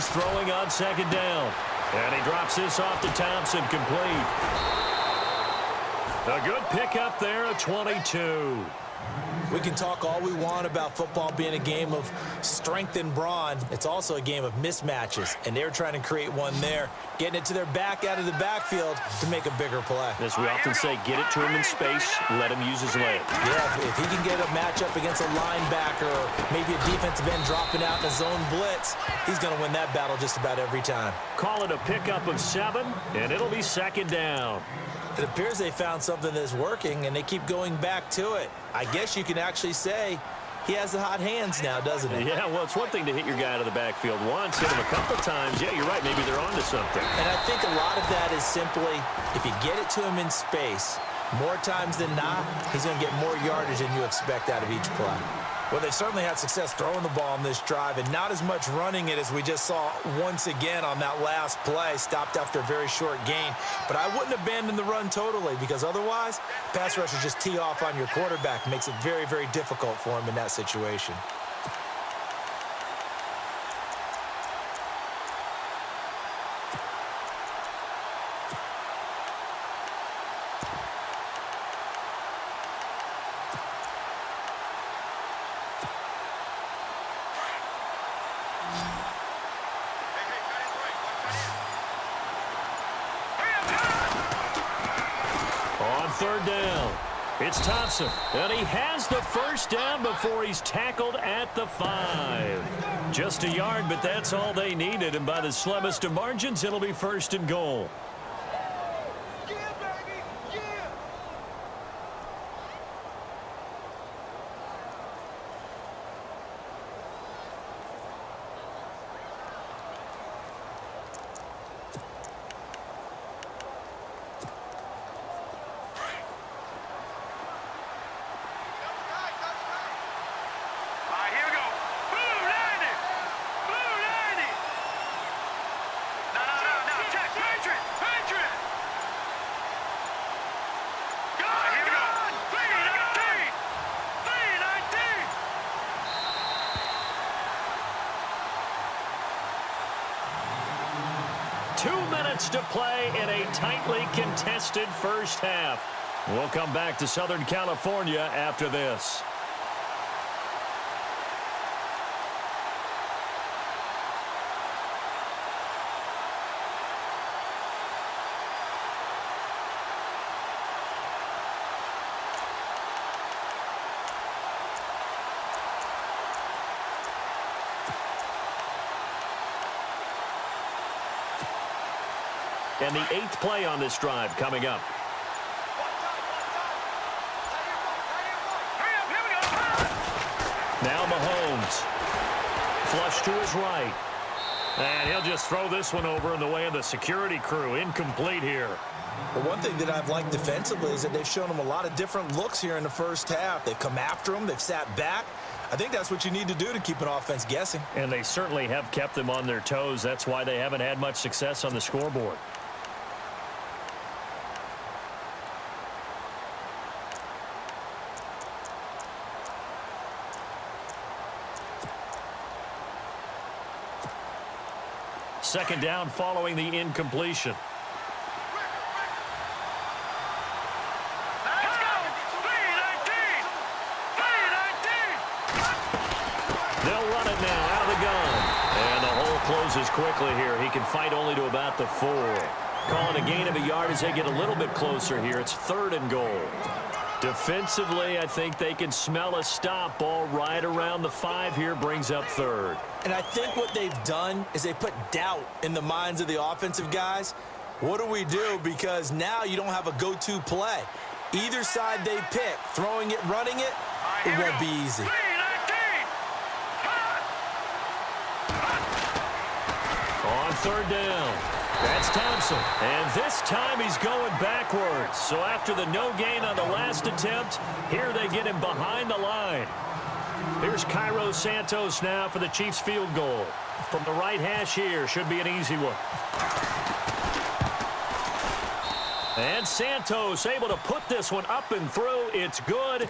Mahomes throwing on second down. And he drops this off to Thompson, complete. A good pickup there at 22. We can talk all we want about football being a game of strength and brawn. It's also a game of mismatches, and they're trying to create one there, getting it to their back out of the backfield to make a bigger play. As we often say, get it to him in space, let him use his leg. Yeah, if he can get a matchup against a linebacker or maybe a defensive end dropping out in a zone blitz, he's going to win that battle just about every time. Call it a pickup of 7, and it'll be second down. It appears they found something that's working, and they keep going back to it. I guess you can actually say he has the hot hands now, doesn't he? Yeah, well, it's one thing to hit your guy out of the backfield once, hit him a couple times. Yeah, you're right. Maybe they're onto something. And I think a lot of that is simply if you get it to him in space, more times than not, he's going to get more yardage than you expect out of each play. Well, they certainly had success throwing the ball on this drive and not as much running it as we just saw once again on that last play. Stopped after a very short gain. But I wouldn't abandon the run totally because otherwise, pass rushers just tee off on your quarterback. Makes it very, very difficult for him in that situation. Third down. It's Thompson, and he has the first down before he's tackled at the 5. Just a yard, but that's all they needed, and by the slimmest of margins, it'll be first and goal. To play in a tightly contested first half. We'll come back to Southern California after this. And the 8th play on this drive coming up. Now Mahomes. Flush to his right. And he'll just throw this one over in the way of the security crew. Incomplete here. Well, one thing that I've liked defensively is that they've shown him a lot of different looks here in the first half. They've come after him. They've sat back. I think that's what you need to do to keep an offense guessing. And they certainly have kept them on their toes. That's why they haven't had much success on the scoreboard. Second down following the incompletion. They'll run it now out of the gun. And the hole closes quickly here. He can fight only to about the 4. Calling a gain of a yard as they get a little bit closer here. It's 3rd and goal. Defensively, I think they can smell a stop ball right around the 5 here. Brings up 3rd. And I think what they've done is they put doubt in the minds of the offensive guys. What do we do? Because now you don't have a go-to play. Either side they pick, throwing it, running it, it won't be easy. On 3rd down. That's Thompson. And this time he's going backwards. So after the no gain on the last attempt, here they get him behind the line. Here's Cairo Santos now for the Chiefs field goal. From the right hash here, should be an easy one. And Santos able to put this one up and through. It's good.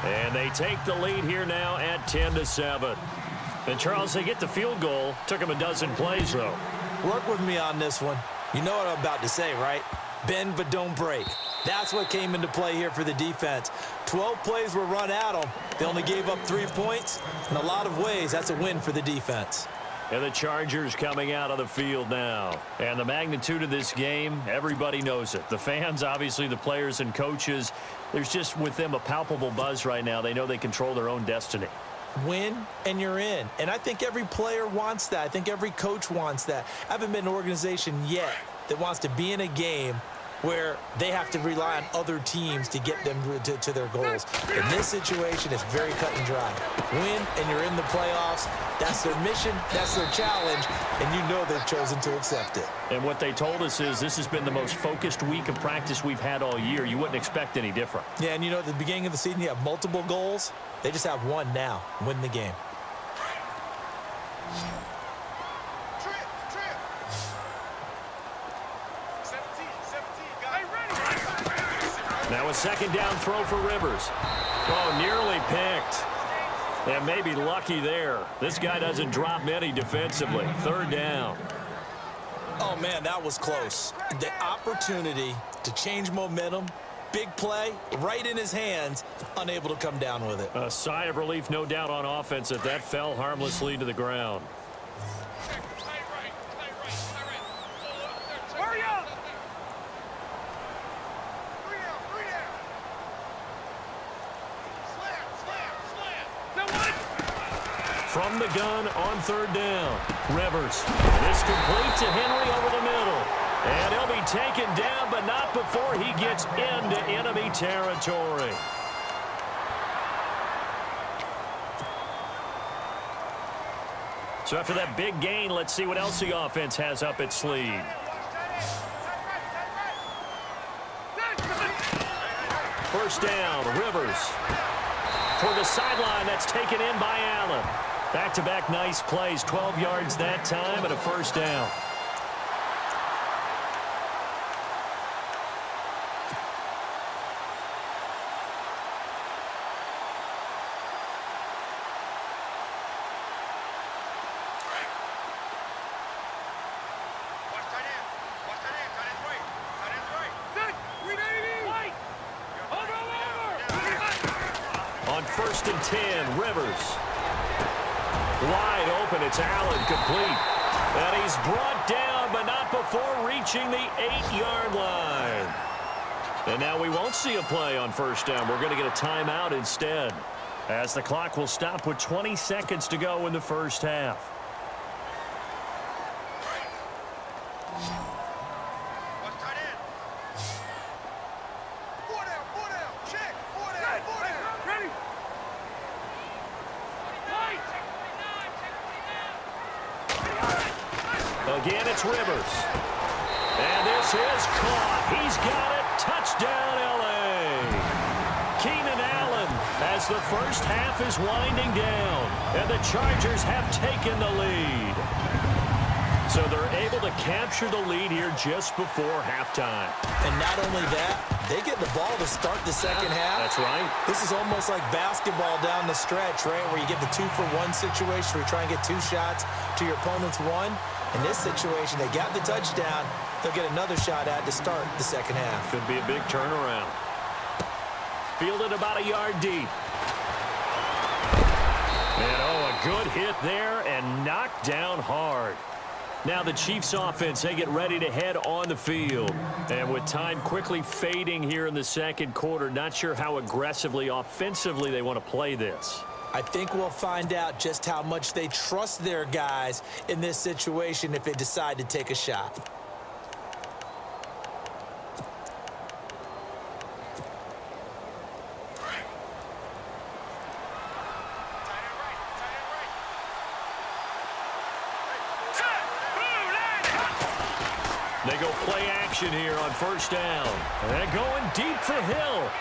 And they take the lead here now at 10-7. And, Charles, they get the field goal. Took them a dozen plays, though. Work with me on this one. You know what I'm about to say, right? Bend but don't break. That's what came into play here for the defense. 12 plays were run at them. They only gave up 3 points. In a lot of ways, that's a win for the defense. And the Chargers coming out of the field now. And the magnitude of this game, everybody knows it. The fans, obviously the players and coaches, there's just with them a palpable buzz right now. They know they control their own destiny. Win and you're in. And I think every player wants that. I think every coach wants that. I haven't been in an organization yet that wants to be in a game where they have to rely on other teams to get them to their goals. In this situation, it's very cut and dry. Win, and you're in the playoffs. That's their mission. That's their challenge. And you know they've chosen to accept it. And what they told us is this has been the most focused week of practice we've had all year. You wouldn't expect any different. Yeah, and you know, at the beginning of the season, you have multiple goals. They just have one now. Win the game. Now a second down throw for Rivers. Oh, nearly picked. And maybe lucky there. This guy doesn't drop many defensively. Third down. Oh, man, that was close. The opportunity to change momentum, big play, right in his hands, unable to come down with it. A sigh of relief, no doubt, on offense that fell harmlessly to the ground. From the gun on third down, Rivers. And it's complete to Henry over the middle. And he'll be taken down, but not before he gets into enemy territory. So after that big gain, let's see what else the offense has up its sleeve. First down, Rivers. Toward the sideline, that's taken in by Allen. Back-to-back nice plays, 12 yards that time and a first down. On 1st and 10, Rivers. Wide open, it's Allen, complete. And he's brought down, but not before reaching the 8-yard line. And now we won't see a play on first down. We're going to get a timeout instead, as the clock will stop with 20 seconds to go in the first half. Again, it's Rivers. And this is caught. He's got it. Touchdown, L.A. Keenan Allen, as the first half is winding down, and the Chargers have taken the lead. So they're able to capture the lead here just before halftime. And not only that, they get the ball to start the second half. That's right. This is almost like basketball down the stretch, right, where you get the 2-for-1 situation where you try and get 2 shots to your opponent's 1. In this situation, they got the touchdown. They'll get another shot at to start the second half. Could be a big turnaround. Fielded about a yard deep. And, a good hit there and knocked down hard. Now the Chiefs offense, they get ready to head on the field. And with time quickly fading here in the second quarter, not sure how aggressively, offensively they want to play this. I think we'll find out just how much they trust their guys in this situation if they decide to take a shot. They go play action here on first down. And going deep for Hill.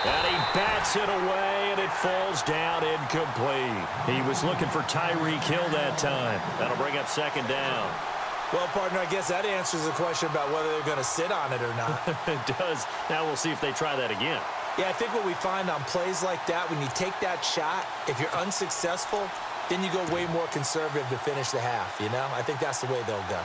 And he bats it away, and it falls down incomplete. He was looking for Tyreek Hill that time. That'll bring up second down. Well, partner, I guess that answers the question about whether they're going to sit on it or not. It does. Now we'll see if they try that again. Yeah, I think what we find on plays like that, when you take that shot, if you're unsuccessful, then you go way more conservative to finish the half, you know? I think that's the way they'll go.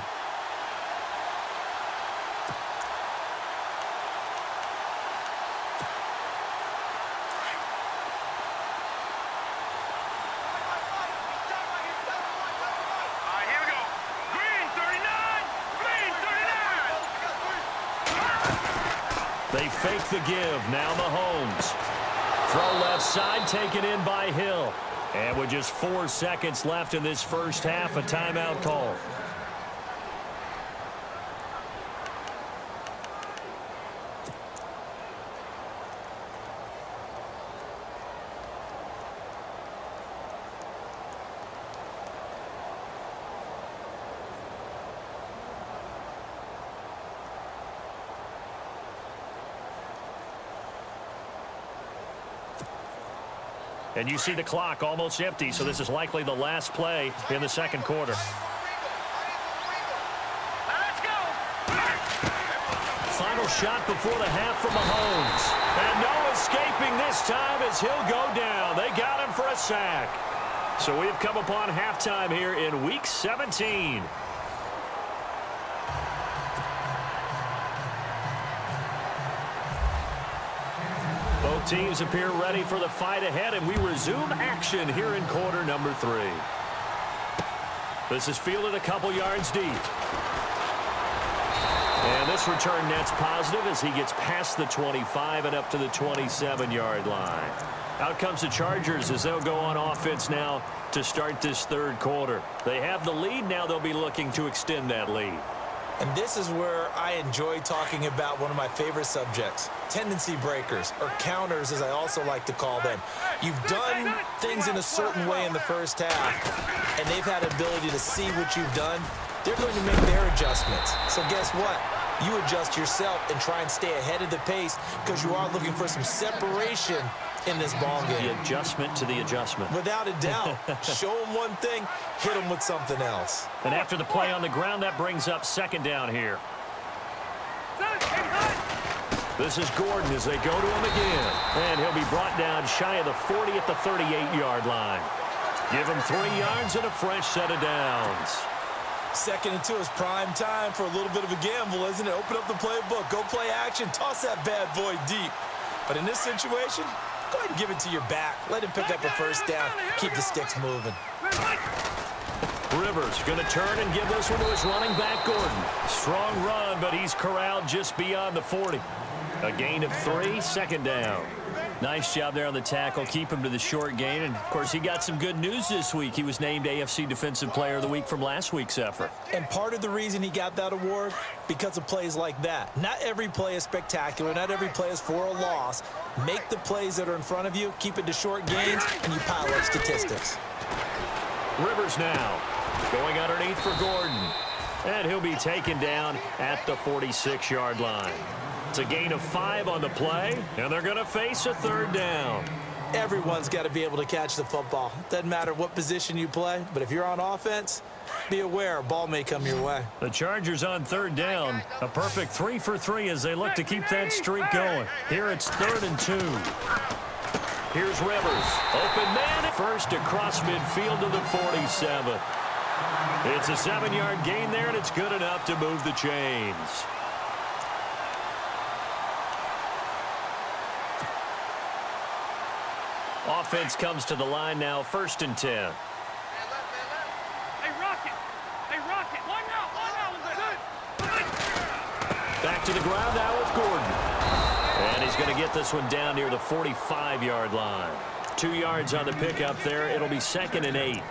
They fake the give. Now Mahomes. Throw left side, taken in by Hill. And with just 4 seconds left in this first half, a timeout call. And you see the clock almost empty, so this is likely the last play in the second quarter. Final shot before the half from Mahomes. And no escaping this time as he'll go down. They got him for a sack. So we've come upon halftime here in Week 17. Both teams appear ready for the fight ahead, and we resume action here in quarter number 3. This is fielded a couple yards deep. And this return net's positive as he gets past the 25 and up to the 27-yard line. Out comes the Chargers as they'll go on offense now to start this third quarter. They have the lead. Now they'll be looking to extend that lead. And this is where I enjoy talking about one of my favorite subjects, tendency breakers, or counters as I also like to call them. You've done things in a certain way in the first half, and they've had the ability to see what you've done. They're going to make their adjustments. So guess what? You adjust yourself and try and stay ahead of the pace because you are looking for some separation in this ball game. The adjustment to the adjustment. Without a doubt. Show them one thing, hit them with something else. And after the play on the ground, that brings up second down here. This is Gordon as they go to him again. And he'll be brought down shy of the 40 at the 38-yard line. Give him 3 yards and a fresh set of downs. 2nd and 2 is prime time for a little bit of a gamble, isn't it? Open up the playbook, go play action, toss that bad boy deep. But in this situation, go ahead and give it to your back. Let him pick up a first down. Keep the sticks moving. Rivers going to turn and give this one to his running back, Gordon. Strong run, but he's corralled just beyond the 40. A gain of 3, second down. Nice job there on the tackle. Keep him to the short gain. And, of course, he got some good news this week. He was named AFC Defensive Player of the Week from last week's effort. And part of the reason he got that award, because of plays like that. Not every play is spectacular. Not every play is for a loss. Make the plays that are in front of you, keep it to short gains, and you pile up statistics. Rivers now going underneath for Gordon. And he'll be taken down at the 46-yard line. It's a gain of 5 on the play, and they're going to face a third down. Everyone's got to be able to catch the football. Doesn't matter what position you play, but if you're on offense, be aware a ball may come your way. The Chargers on third down. A perfect 3 for 3 as they look to keep that streak going. Here it's 3rd and 2. Here's Rivers. Open man at first across midfield to the 47. It's a 7-yard gain there, and it's good enough to move the chains. Offense comes to the line now, 1st and 10. Hey, Rocket! Hey, Rocket! One out! Back to the ground now with Gordon. And he's going to get this one down near the 45-yard line. 2 yards on the pickup there. It'll be 2nd and 8.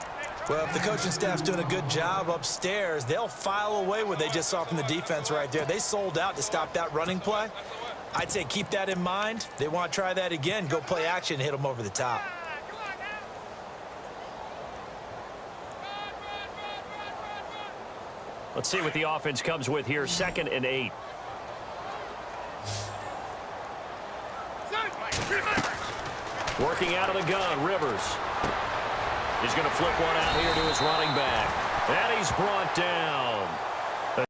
Well, if the coaching staff's doing a good job upstairs, they'll file away what they just saw from the defense right there. They sold out to stop that running play. I'd say keep that in mind. They want to try that again. Go play action, hit them over the top. Let's see what the offense comes with here. 2nd and 8. Working out of the gun, Rivers. He's going to flip one out here to his running back. And he's brought down.